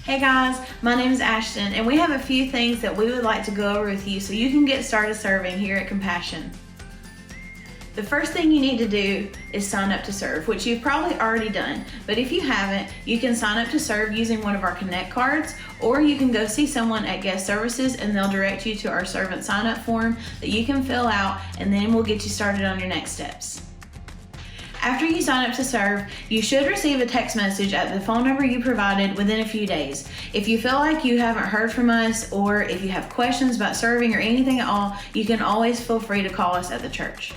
Hey guys, my name is Ashton, and we have a few things that we would like to go over with you so you can get started serving here at Compassion. The first thing you need to do is sign up to serve, which you've probably already done, but if you haven't, you can sign up to serve using one of our Connect cards, or you can go see someone at Guest Services and they'll direct you to our servant sign up form that you can fill out, and then we'll get you started on your next steps. After you sign up to serve, you should receive a text message at the phone number you provided within a few days. If you feel like you haven't heard from us, or if you have questions about serving or anything at all, you can always feel free to call us at the church.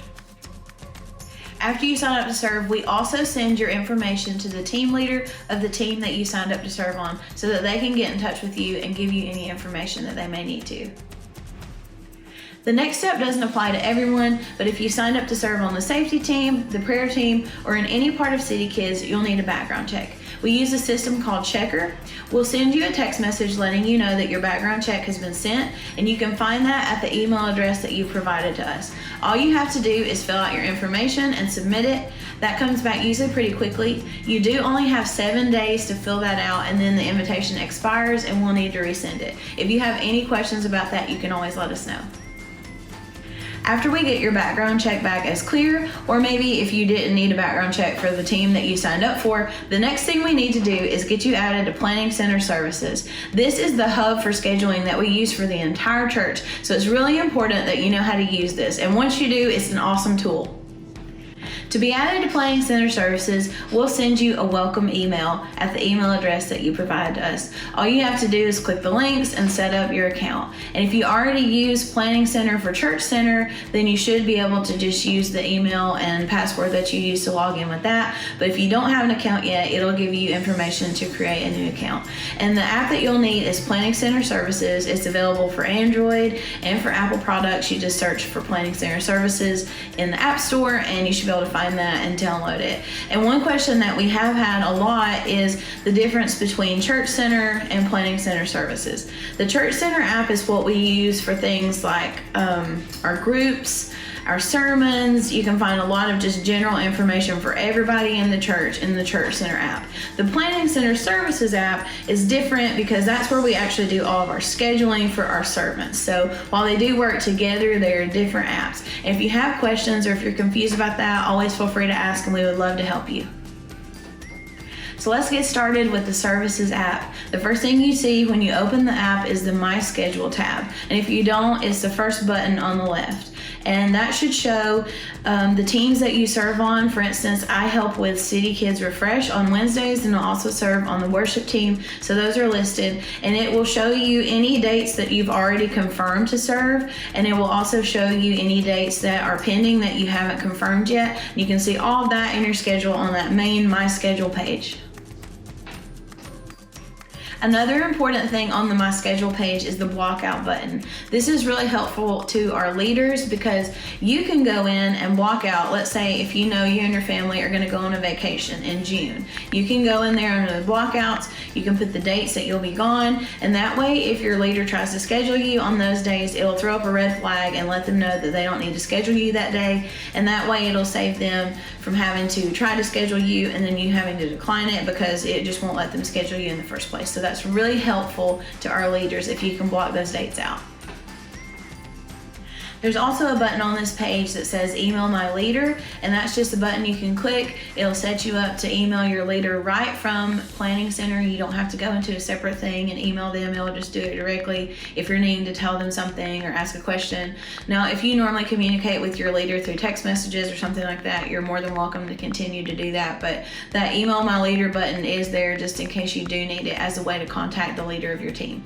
After you sign up to serve, we also send your information to the team leader of the team that you signed up to serve on so that they can get in touch with you and give you any information that they may need to. The next step doesn't apply to everyone, but if you signed up to serve on the safety team, the prayer team, or in any part of City Kids, you'll need a background check. We use a system called Checker. We'll send you a text message letting you know that your background check has been sent, and you can find that at the email address that you've provided to us. All you have to do is fill out your information and submit it. That comes back usually pretty quickly. You do only have 7 days to fill that out, and then the invitation expires and we'll need to resend it. If you have any questions about that, you can always let us know. After we get your background check back as clear, or maybe if you didn't need a background check for the team that you signed up for, the next thing we need to do is get you added to Planning Center Services. This is the hub for scheduling that we use for the entire church, so it's really important that you know how to use this, and once you do, it's an awesome tool. To be added to Planning Center Services, we'll send you a welcome email at the email address that you provide to us. All you have to do is click the links and set up your account. And if you already use Planning Center for Church Center, then you should be able to just use the email and password that you use to log in with that. But if you don't have an account yet, it'll give you information to create a new account. And the app that you'll need is Planning Center Services. It's available for Android and for Apple products. You just search for Planning Center Services in the App Store and you should be able to find that and download it. And one question that we have had a lot is the difference between Church Center and Planning Center Services. The Church Center app is what we use for things like our groups, our sermons. You can find a lot of just general information for everybody in the church in the Church Center app. The Planning Center Services app is different because that's where we actually do all of our scheduling for our sermons. So while they do work together, they're different apps. And if you have questions or if you're confused about that, always feel free to ask and we would love to help you. So let's get started with the Services app. The first thing you see when you open the app is the My Schedule tab. And if you don't, it's the first button on the left. And that should show the teams that you serve on. For instance, I help with City Kids Refresh on Wednesdays, and I'll also serve on the worship team. So those are listed, and it will show you any dates that you've already confirmed to serve, and it will also show you any dates that are pending that you haven't confirmed yet. You can see all of that in your schedule on that main My Schedule page. Another important thing on the My Schedule page is the block out button. This is really helpful to our leaders because you can go in and block out, let's say if you know you and your family are going to go on a vacation in June. You can go in there under the blockouts, you can put the dates that you'll be gone, and that way if your leader tries to schedule you on those days, it'll throw up a red flag and let them know that they don't need to schedule you that day, and that way it'll save them from having to try to schedule you and then you having to decline it because it just won't let them schedule you in the first place. So that's really helpful to our leaders if you can block those dates out. There's also a button on this page that says Email My Leader, and that's just a button you can click. It'll set you up to email your leader right from Planning Center. You don't have to go into a separate thing and email them. It'll just do it directly if you're needing to tell them something or ask a question. Now, if you normally communicate with your leader through text messages or something like that, you're more than welcome to continue to do that. But that Email My Leader button is there just in case you do need it as a way to contact the leader of your team.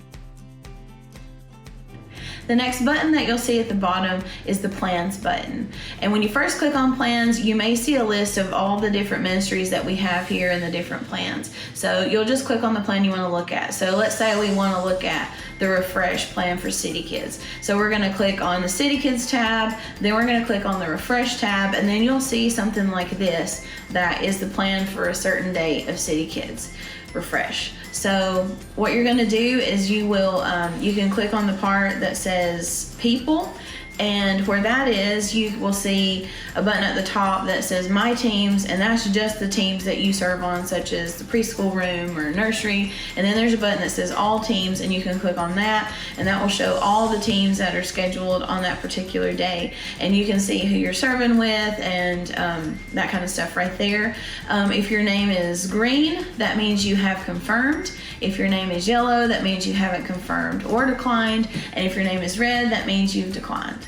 The next button that you'll see at the bottom is the Plans button. And when you first click on Plans, you may see a list of all the different ministries that we have here and the different plans. So you'll just click on the plan you want to look at. So let's say we want to look at the Refresh plan for City Kids. So we're going to click on the City Kids tab, then we're going to click on the Refresh tab, and then you'll see something like this that is the plan for a certain date of City Kids Refresh. So what you're going to do is you can click on the part that says People, And where that is, you will see a button at the top that says My Teams, and that's just the teams that you serve on, such as the preschool room or nursery. And then there's a button that says All Teams, and you can click on that, and that will show all the teams that are scheduled on that particular day. And you can see who you're serving with and that kind of stuff right there. If your name is green, that means you have confirmed. If your name is yellow, that means you haven't confirmed or declined. And if your name is red, that means you've declined.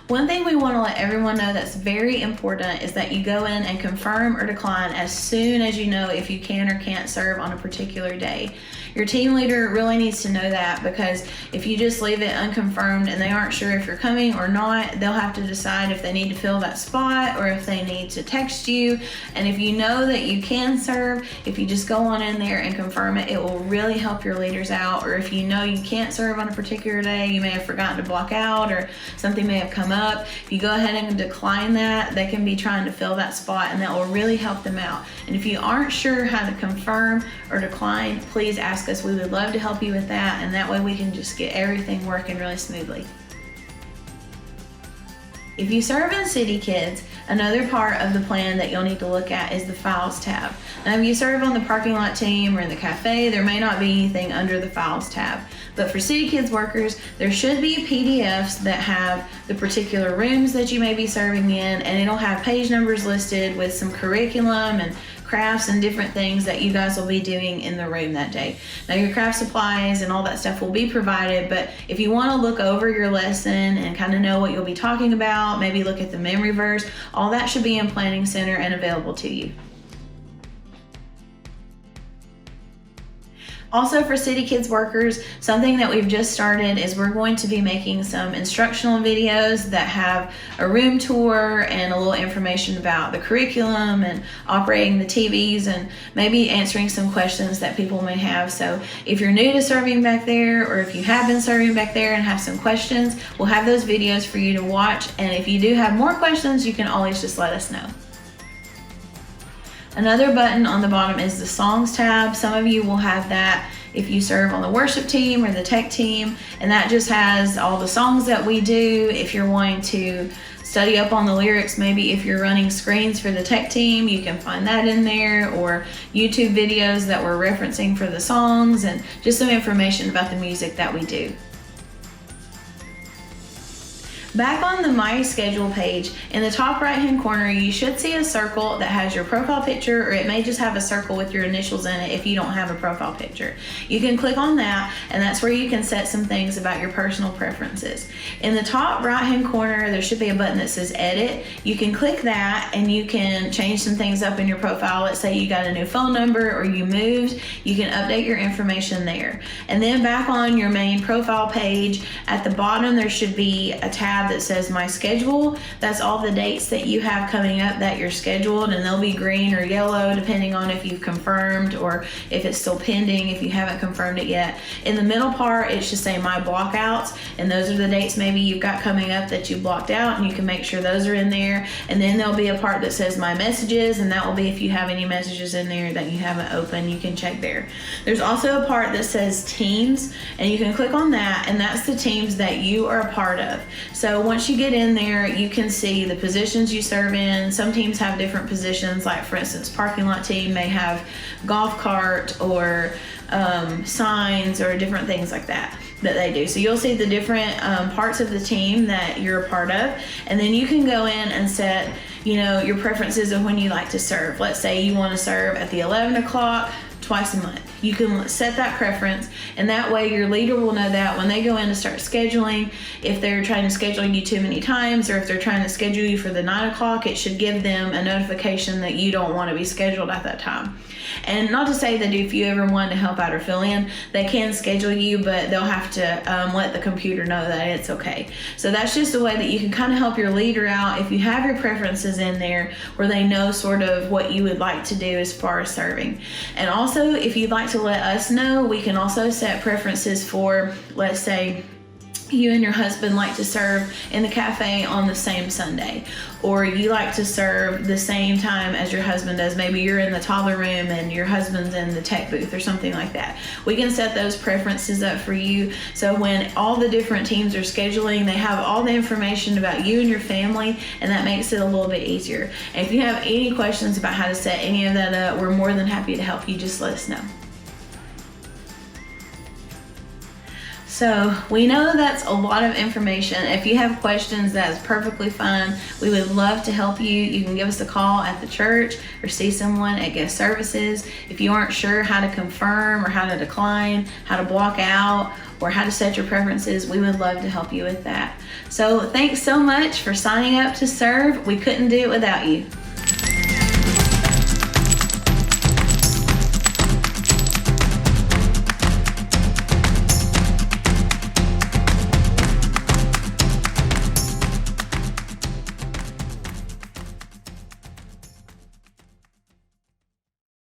One thing we want to let everyone know that's very important is that you go in and confirm or decline as soon as you know if you can or can't serve on a particular day. Your team leader really needs to know that, because if you just leave it unconfirmed and they aren't sure if you're coming or not, they'll have to decide if they need to fill that spot or if they need to text you. And if you know that you can serve, if you just go on in there and confirm it, it will really help your leaders out. Or if you know you can't serve on a particular day, you may have forgotten to block out or something may have come up, if you go ahead and decline that, they can be trying to fill that spot, and that will really help them out. And if you aren't sure how to confirm or decline, please ask us. We would love to help you with that, and that way we can just get everything working really smoothly. If you serve in City Kids, another part of the plan that you'll need to look at is the Files tab. Now, if you serve on the parking lot team or in the cafe, there may not be anything under the Files tab. But for City Kids workers, there should be PDFs that have the particular rooms that you may be serving in, and it'll have page numbers listed with some curriculum and crafts and different things that you guys will be doing in the room that day. Now, your craft supplies and all that stuff will be provided, but if you want to look over your lesson and kind of know what you'll be talking about, maybe look at the memory verse, all that should be in Planning Center and available to you. Also, for City Kids workers, something that we've just started is we're going to be making some instructional videos that have a room tour and a little information about the curriculum and operating the TVs and maybe answering some questions that people may have. So if you're new to serving back there, or if you have been serving back there and have some questions, we'll have those videos for you to watch. And if you do have more questions, you can always just let us know. Another button on the bottom is the Songs tab. Some of you will have that if you serve on the worship team or the tech team, and that just has all the songs that we do. If you're wanting to study up on the lyrics, maybe if you're running screens for the tech team, you can find that in there, or YouTube videos that we're referencing for the songs, and just some information about the music that we do. Back on the My Schedule page, in the top right hand corner, you should see a circle that has your profile picture, or it may just have a circle with your initials in it if you don't have a profile picture. You can click on that, and that's where you can set some things about your personal preferences. In the top right hand corner, there should be a button that says Edit. You can click that and you can change some things up in your profile. Let's say you got a new phone number or you moved, you can update your information there. And then back on your main profile page, at the bottom there should be a tab that says My Schedule. That's all the dates that you have coming up that you're scheduled, and they'll be green or yellow depending on if you've confirmed or if it's still pending if you haven't confirmed it yet. In the middle part, it should say My Blockouts, and those are the dates maybe you've got coming up that you blocked out, and you can make sure those are in there. And then there'll be a part that says My Messages, and that will be if you have any messages in there that you haven't opened, you can check there. There's also a part that says Teams, and you can click on that, and that's the teams that you are a part of. So once you get in there, you can see the positions you serve in. Some teams have different positions, like for instance, parking lot team may have golf cart or signs or different things like that they do. So you'll see the different parts of the team that you're a part of, and then you can go in and set, your preferences of when you like to serve. Let's say you want to serve at the 11 o'clock twice a month. You can set that preference, and that way your leader will know that when they go in to start scheduling, if they're trying to schedule you too many times, or if they're trying to schedule you for the 9 o'clock, it should give them a notification that you don't want to be scheduled at that time. And not to say that if you ever want to help out or fill in, they can schedule you, but they'll have to let the computer know that it's okay. So that's just a way that you can kind of help your leader out if you have your preferences in there where they know sort of what you would like to do as far as serving. And also, if you'd like to let us know, we can also set preferences for, let's say, you and your husband like to serve in the cafe on the same Sunday, or you like to serve the same time as your husband does. Maybe you're in the toddler room and your husband's in the tech booth or something like that. We can set those preferences up for you, so when all the different teams are scheduling, they have all the information about you and your family, and that makes it a little bit easier. And if you have any questions about how to set any of that up, we're more than happy to help you. Just let us know. So we know that's a lot of information. If you have questions, that's perfectly fine. We would love to help you. You can give us a call at the church or see someone at guest services. If you aren't sure how to confirm or how to decline, how to block out, or how to set your preferences, we would love to help you with that. So thanks so much for signing up to serve. We couldn't do it without you.